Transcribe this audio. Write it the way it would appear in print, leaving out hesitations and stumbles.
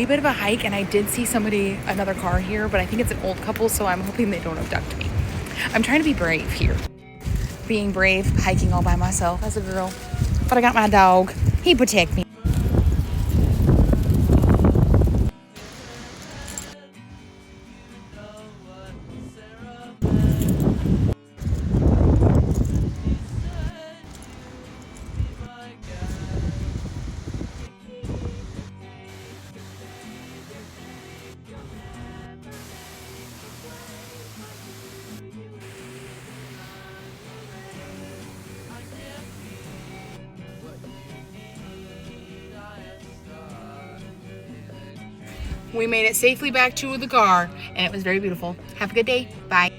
wee bit of a hike, and I did see another car here, but I think it's an old couple, so I'm hoping they don't abduct me. I'm trying to be brave here. Being brave, hiking all by myself as a girl. But I got my dog. He protect me. We made it safely back to the car, and it was very beautiful. Have a good day. Bye.